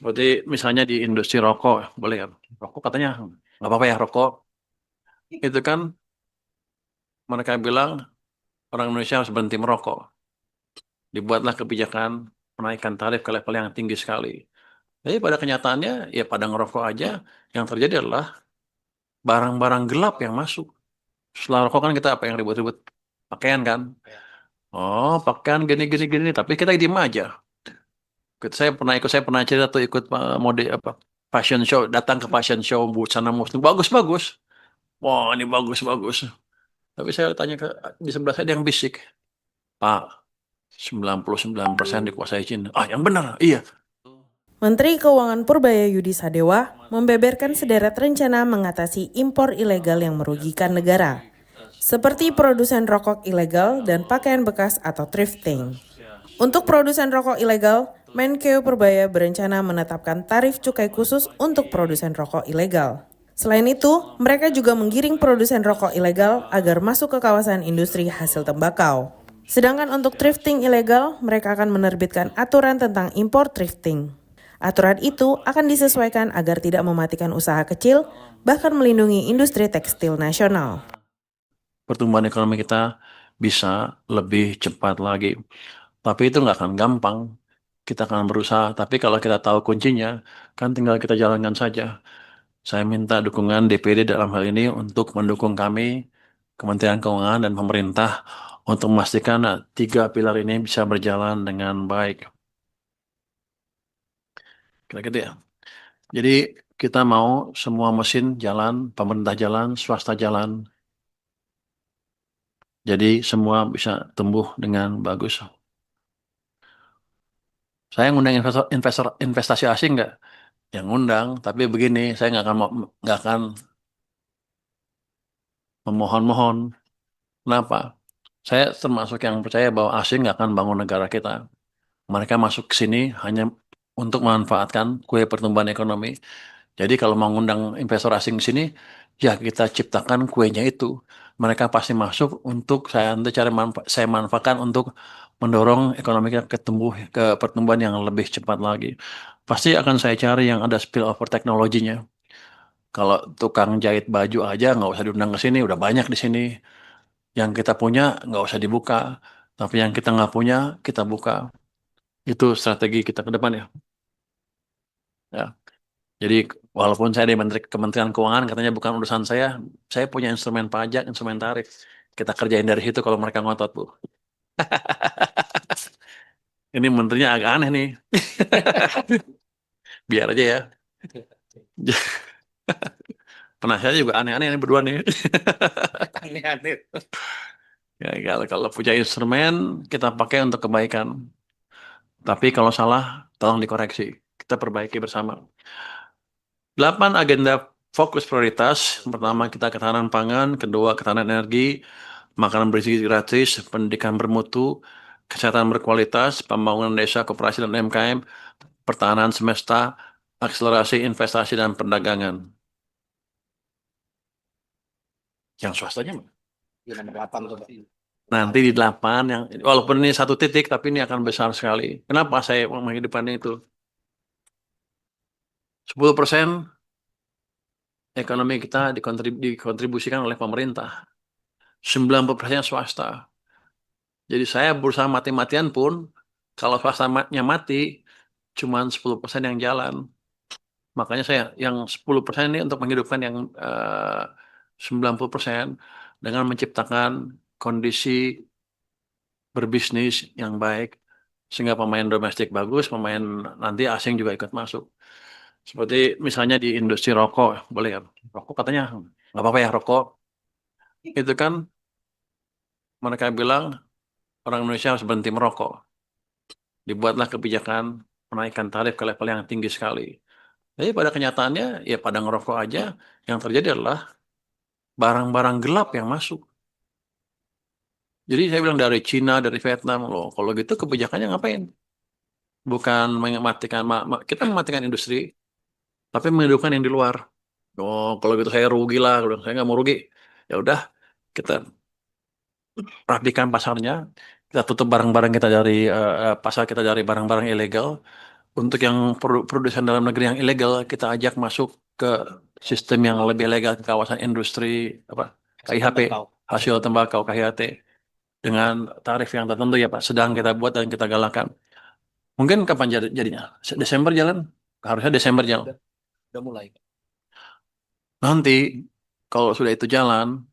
Seperti misalnya di industri rokok, boleh kan? Rokok katanya nggak apa-apa ya rokok. Itu kan mereka bilang orang Indonesia harus berhenti merokok. Dibuatlah kebijakan menaikkan tarif ke level yang tinggi sekali. Tapi pada kenyataannya ya pada ngerokok aja yang terjadi adalah barang-barang gelap yang masuk. Setelah rokok kan kita apa yang ribut-ribut? Pakaian kan? Oh, pakaian gini gini gini, tapi kita diem aja. Saya pernah cerita tuh ikut mode apa fashion show, datang ke fashion show busana muslim bagus-bagus. Wah, ini bagus-bagus. Tapi saya tanya ke di sebelah saya ada yang bisik. Pak, 99% dikuasai Cina. Ah, yang benar. Iya. Menteri Keuangan Purbaya Sadewa membeberkan sederet rencana mengatasi impor ilegal yang merugikan negara, seperti produsen rokok ilegal dan pakaian bekas atau thrifting. Untuk produsen rokok ilegal, Menkeu Purbaya berencana menetapkan tarif cukai khusus untuk produsen rokok ilegal. Selain itu, mereka juga menggiring produsen rokok ilegal agar masuk ke kawasan industri hasil tembakau. Sedangkan untuk thrifting ilegal, mereka akan menerbitkan aturan tentang impor thrifting. Aturan itu akan disesuaikan agar tidak mematikan usaha kecil, bahkan melindungi industri tekstil nasional. Pertumbuhan ekonomi kita bisa lebih cepat lagi. Tapi itu nggak akan gampang. Kita akan berusaha. Tapi kalau kita tahu kuncinya, kan tinggal kita jalankan saja. Saya minta dukungan DPD dalam hal ini untuk mendukung kami, Kementerian Keuangan dan pemerintah untuk memastikan tiga pilar ini bisa berjalan dengan baik. Kira-kira ya. Jadi kita mau semua mesin jalan, pemerintah jalan, swasta jalan. Jadi semua bisa tumbuh dengan bagus. Saya ngundang investor investasi asing nggak? Yang ngundang, tapi begini, saya nggak akan memohon-mohon. Kenapa? Saya termasuk yang percaya bahwa asing nggak akan bangun negara kita. Mereka masuk ke sini hanya untuk memanfaatkan kue pertumbuhan ekonomi. Jadi kalau mau ngundang investor asing ke sini, ya kita ciptakan kuenya itu. Mereka pasti masuk untuk saya manfaatkan untuk mendorong ekonomi kita ke pertumbuhan yang lebih cepat lagi. Pasti akan saya cari yang ada spillover teknologinya. Kalau tukang jahit baju aja nggak usah diundang ke sini, udah banyak di sini. Yang kita punya nggak usah dibuka, tapi yang kita nggak punya kita buka. Itu strategi kita ke depan ya. Ya. Jadi walaupun saya di Kementerian Keuangan katanya bukan urusan saya punya instrumen pajak, instrumen tarif. Kita kerjain dari situ kalau mereka ngotot, Bu. Ini menterinya agak aneh nih. Biar aja ya. Penasihatnya juga aneh-aneh nih berdua nih. Aneh-aneh. Ya, kalau punya instrumen kita pakai untuk kebaikan. Tapi kalau salah, tolong dikoreksi. Kita perbaiki bersama. 8 agenda fokus prioritas. Pertama, kita ketahanan pangan. Kedua, ketahanan energi. Makanan bergizi gratis. Pendidikan bermutu. Kesehatan berkualitas. Pembangunan desa, koperasi, dan UMKM. Pertahanan semesta. Akselerasi investasi dan perdagangan. Yang swastanya mana? Di nomor 8 tuh, Pak. Nanti di 8, yang walaupun ini satu titik, tapi ini akan besar sekali. Kenapa saya menghidupkan itu? 10% ekonomi kita dikontribusikan oleh pemerintah. 90% swasta. Jadi saya berusaha mati-matian pun, kalau swastanya mati, cuma 10% yang jalan. Makanya saya yang 10% ini untuk menghidupkan yang 90% dengan menciptakan kondisi berbisnis yang baik. Sehingga pemain domestik bagus, pemain nanti asing juga ikut masuk. Seperti misalnya di industri rokok, boleh kan? Rokok katanya nggak apa-apa ya rokok. Itu kan mereka bilang orang Indonesia harus berhenti merokok. Dibuatlah kebijakan menaikkan tarif ke level yang tinggi sekali. Jadi pada kenyataannya ya pada ngerokok aja yang terjadi adalah barang-barang gelap yang masuk. Jadi saya bilang dari Cina, dari Vietnam, loh kalau gitu kebijakannya ngapain? Bukan mematikan, kita mematikan industri, tapi menghidupkan yang di luar. Oh, kalau gitu saya rugi lah, kalau saya nggak mau rugi. Ya udah, kita rapikan pasarnya, kita tutup barang-barang kita dari pasar kita dari barang-barang ilegal, untuk yang produsen dalam negeri yang ilegal kita ajak masuk ke sistem yang lebih legal ke kawasan industri apa KIHP hasil tembakau KIHT dengan tarif yang tertentu ya Pak. Sedang kita buat dan kita galakkan. Mungkin kapan jadinya? Desember jalan? Harusnya Desember jalan. Udah mulai. Nanti kalau sudah itu jalan,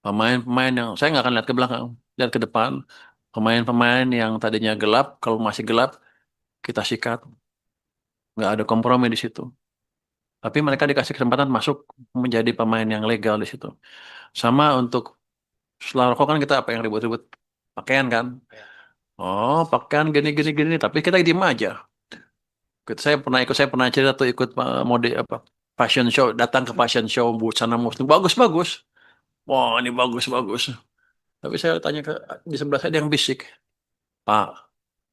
pemain-pemain yang saya nggak akan lihat ke belakang, lihat ke depan. Pemain-pemain yang tadinya gelap, kalau masih gelap kita sikat, nggak ada kompromi di situ. Tapi mereka dikasih kesempatan masuk menjadi pemain yang legal di situ. Sama untuk setelah rokok kan kita apa yang ribut-ribut pakaian kan? Oh pakaian gini gini gini, tapi kita diem aja. Saya pernah cerita tuh ikut mode apa fashion show, datang ke fashion show busana muslim bagus-bagus. Wah ini bagus-bagus. Tapi saya tanya ke di sebelah saya ada yang bisik, Pak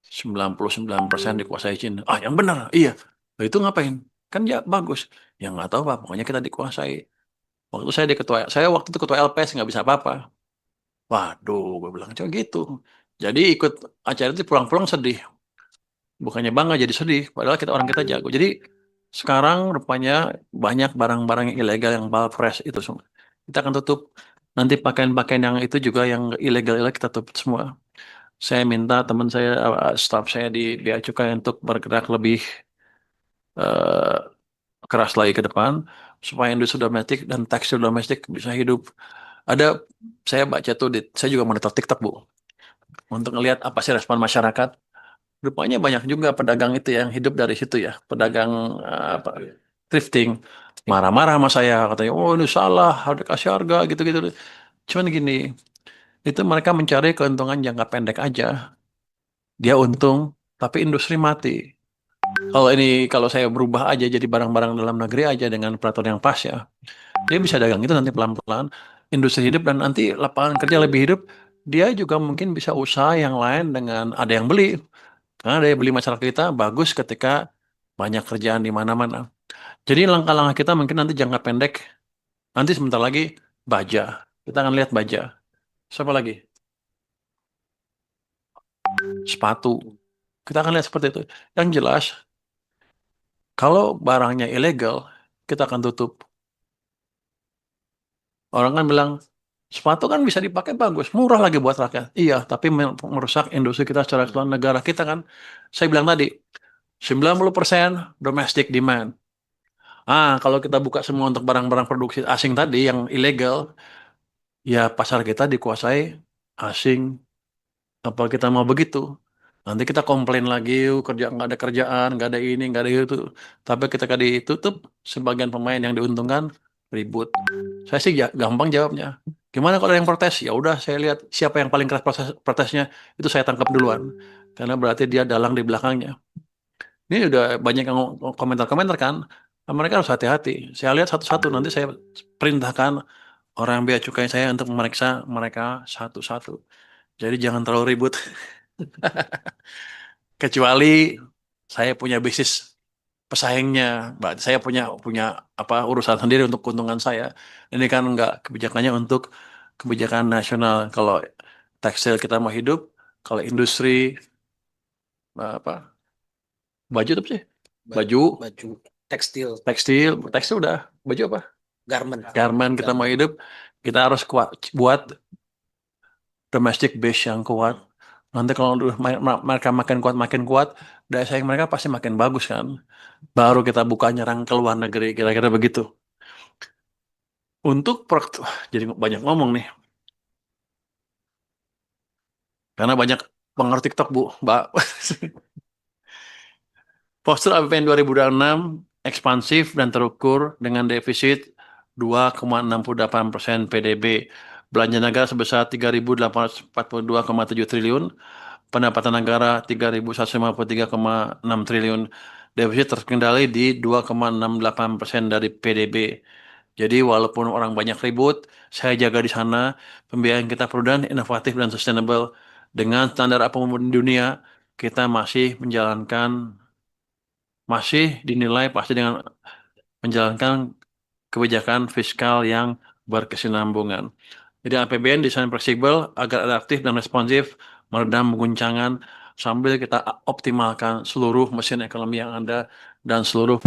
99% dikuasai Cina. Ah yang benar, iya. Lah, itu ngapain? Kan ya bagus. Ya nggak tahu Pak, pokoknya kita dikuasai. Waktu itu ketua LPS nggak bisa apa-apa. Waduh, gue bilang coba gitu. Jadi ikut acara itu pulang-pulang sedih. Bukannya bangga jadi sedih. Padahal kita jago. Jadi sekarang rupanya banyak barang-barang yang ilegal yang balpres itu semua. Kita akan tutup. Nanti pakaian-pakaian yang itu juga yang ilegal kita tutup semua. Saya minta teman saya, staf saya di Bea Cukai untuk bergerak lebih eh, keras lagi ke depan supaya industri domestik dan tekstil domestik bisa hidup. Ada saya baca tuh, saya juga monitor TikTok Bu, untuk ngelihat apa sih respon masyarakat. Rupanya banyak juga pedagang itu yang hidup dari situ ya, pedagang apa, thrifting, marah-marah sama saya, katanya, oh ini salah, harus kasih harga, gitu-gitu. Cuman gini, itu mereka mencari keuntungan jangka pendek aja. Dia untung, tapi industri mati. Kalau saya berubah aja jadi barang-barang dalam negeri aja dengan peraturan yang pas ya, dia bisa dagang itu nanti pelan-pelan, industri hidup dan nanti lapangan kerja lebih hidup. Dia juga mungkin bisa usaha yang lain dengan ada yang beli. Karena daya beli masyarakat kita bagus ketika banyak kerjaan di mana-mana. Jadi langkah-langkah kita mungkin nanti jangka pendek, nanti sebentar lagi baja. Kita akan lihat baja. Siapa lagi? Sepatu. Kita akan lihat seperti itu. Yang jelas, kalau barangnya ilegal, kita akan tutup. Orang kan bilang, sepatu kan bisa dipakai bagus, murah lagi buat rakyat. Iya, tapi merusak industri kita secara keseluruhan negara kita kan. Saya bilang tadi, 90% domestic demand. Kalau kita buka semua untuk barang-barang produksi asing tadi yang ilegal, ya pasar kita dikuasai asing. Apa kita mau begitu? Nanti kita komplain lagi, kerja nggak ada kerjaan, nggak ada ini, nggak ada itu. Tapi ketika ditutup, sebagian pemain yang diuntungkan ribut. Saya sih gampang jawabnya. Gimana kalau ada yang protes? Ya udah, saya lihat siapa yang paling keras protesnya, itu saya tangkap duluan. Karena berarti dia dalang di belakangnya. Ini udah banyak yang komentar-komentar kan. Nah, mereka harus hati-hati. Saya lihat satu-satu, nanti saya perintahkan orang bea cukai saya untuk memeriksa mereka satu-satu. Jadi jangan terlalu ribut. Kecuali saya punya bisnis pesaingnya, berarti saya punya punya apa urusan sendiri untuk keuntungan saya. Ini kan enggak kebijakannya untuk kebijakan nasional. Kalau tekstil kita mau hidup, kalau industri apa baju itu apa sih? Baju, Baju tekstil, tekstil udah. Baju apa? garment. Garment kita mau hidup, kita harus kuat buat domestic base yang kuat. Nanti kalau mereka makin kuat, daya saing mereka pasti makin bagus kan. Baru kita buka nyerang ke luar negeri, kira-kira begitu. Untuk jadi banyak ngomong nih, karena banyak pengerti TikTok Bu, Mbak. Postur APBN 2026 ekspansif dan terukur dengan defisit 2,68% PDB. Belanja negara sebesar 3.842,7 triliun, pendapatan negara 3.153,6 triliun. Defisit terkendali di 2,68% dari PDB. Jadi walaupun orang banyak ribut, saya jaga di sana, pembiayaan kita prudent, inovatif, dan sustainable. Dengan standar apapun di dunia, kita masih dinilai pasti dengan menjalankan kebijakan fiskal yang berkesinambungan. Jadi APBN desain fleksibel agar adaptif dan responsif, meredam guncangan sambil kita optimalkan seluruh mesin ekonomi yang ada dan seluruh